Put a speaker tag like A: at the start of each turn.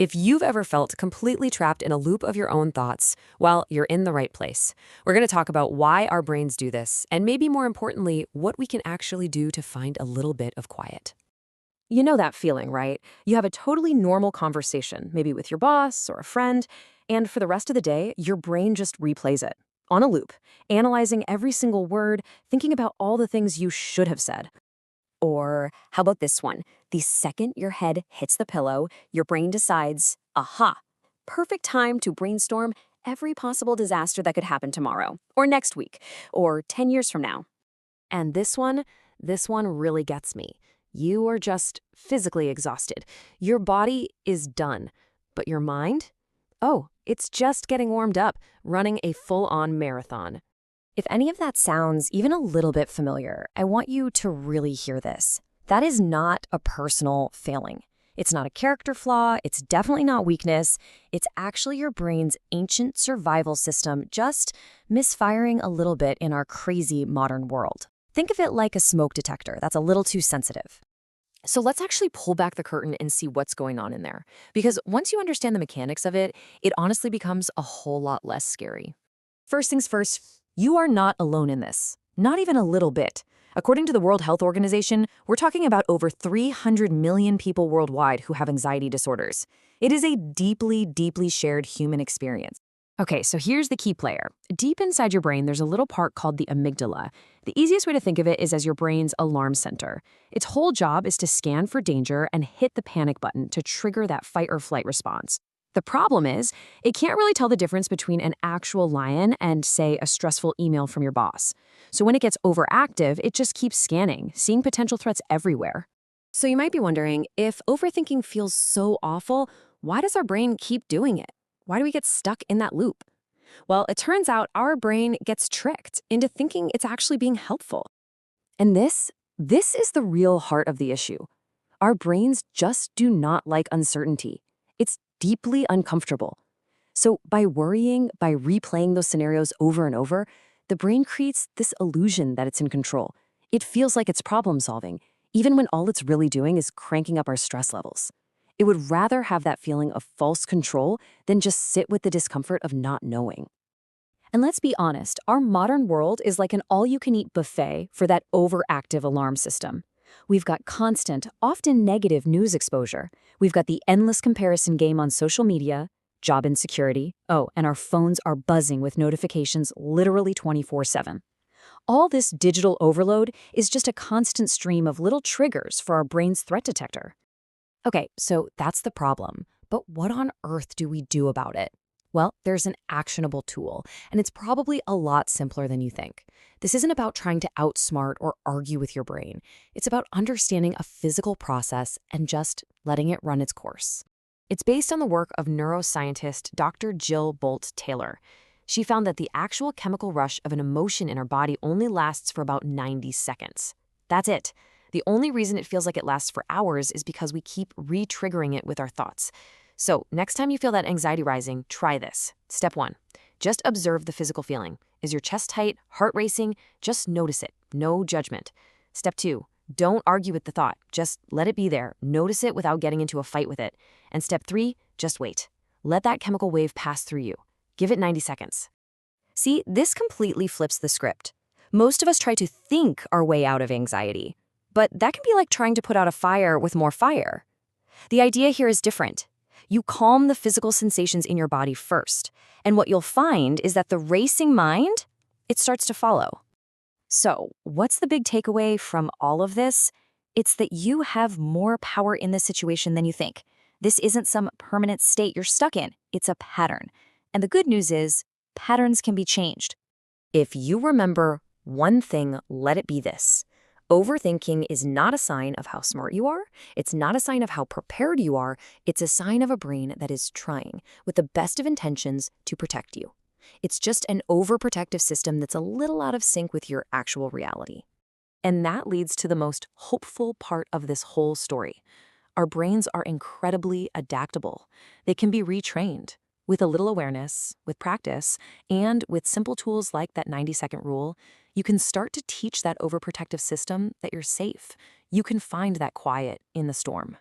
A: If you've ever felt completely trapped in a loop of your own thoughts, well, you're in the right place. We're going to talk about why our brains do this, and maybe more importantly, what we can actually do to find a little bit of quiet. You know that feeling, right? You have a totally normal conversation, maybe with your boss or a friend, and for the rest of the day, your brain just replays it on a loop, analyzing every single word, thinking about all the things you should have said. Or how about this one? The second your head hits the pillow, your brain decides, aha, perfect time to brainstorm every possible disaster that could happen tomorrow, or next week, or 10 years from now. And this one really gets me. You are just physically exhausted. Your body is done. But your mind? Oh, it's just getting warmed up, running a full-on marathon. If any of that sounds even a little bit familiar, I want you to really hear this. That is not a personal failing. It's not a character flaw. It's definitely not weakness. It's actually your brain's ancient survival system just misfiring a little bit in our crazy modern world. Think of it like a smoke detector that's a little too sensitive. So let's actually pull back the curtain and see what's going on in there. Because once you understand the mechanics of it, it honestly becomes a whole lot less scary. First things first, you are not alone in this. Not even a little bit. According to the World Health Organization, we're talking about over 300 million people worldwide who have anxiety disorders. It is a deeply, deeply shared human experience. Okay, so here's the key player. Deep inside your brain, there's a little part called the amygdala. The easiest way to think of it is as your brain's alarm center. Its whole job is to scan for danger and hit the panic button to trigger that fight or flight response. The problem is, it can't really tell the difference between an actual lion and, say, a stressful email from your boss. So when it gets overactive, it just keeps scanning, seeing potential threats everywhere. So you might be wondering, if overthinking feels so awful, why does our brain keep doing it? Why do we get stuck in that loop? Well, it turns out our brain gets tricked into thinking it's actually being helpful. And this is the real heart of the issue. Our brains just do not like uncertainty. It's deeply uncomfortable. So by worrying, by replaying those scenarios over and over, the brain creates this illusion that it's in control. It feels like it's problem solving, even when all it's really doing is cranking up our stress levels. It would rather have that feeling of false control than just sit with the discomfort of not knowing. And let's be honest, our modern world is like an all-you-can-eat buffet for that overactive alarm system. We've got constant, often negative news exposure. We've got the endless comparison game on social media, job insecurity. Oh, and our phones are buzzing with notifications literally 24/7. All this digital overload is just a constant stream of little triggers for our brain's threat detector. Okay, so that's the problem. But what on earth do we do about it? Well, there's an actionable tool, and it's probably a lot simpler than you think. This isn't about trying to outsmart or argue with your brain. It's about understanding a physical process and just letting it run its course. It's based on the work of neuroscientist Dr. Jill Bolt Taylor. She found that the actual chemical rush of an emotion in our body only lasts for about 90 seconds. That's it. The only reason it feels like it lasts for hours is because we keep re-triggering it with our thoughts. So next time you feel that anxiety rising, try this. Step 1, just observe the physical feeling. Is your chest tight, heart racing? Just notice it, no judgment. Step 2, don't argue with the thought. Just let it be there. Notice it without getting into a fight with it. And step 3, just wait. Let that chemical wave pass through you. Give it 90 seconds. See, this completely flips the script. Most of us try to think our way out of anxiety. But that can be like trying to put out a fire with more fire. The idea here is different. You calm the physical sensations in your body first, and what you'll find is that the racing mind, it starts to follow. So, what's the big takeaway from all of this? It's that you have more power in this situation than you think. This isn't some permanent state you're stuck in. It's a pattern. And the good news is, patterns can be changed. If you remember one thing, let it be this. Overthinking is not a sign of how smart you are. It's not a sign of how prepared you are. It's a sign of a brain that is trying, with the best of intentions, to protect you. It's just an overprotective system that's a little out of sync with your actual reality. And that leads to the most hopeful part of this whole story. Our brains are incredibly adaptable. They can be retrained. With a little awareness, with practice, and with simple tools like that 90-second rule, you can start to teach that overprotective system that you're safe. You can find that quiet in the storm.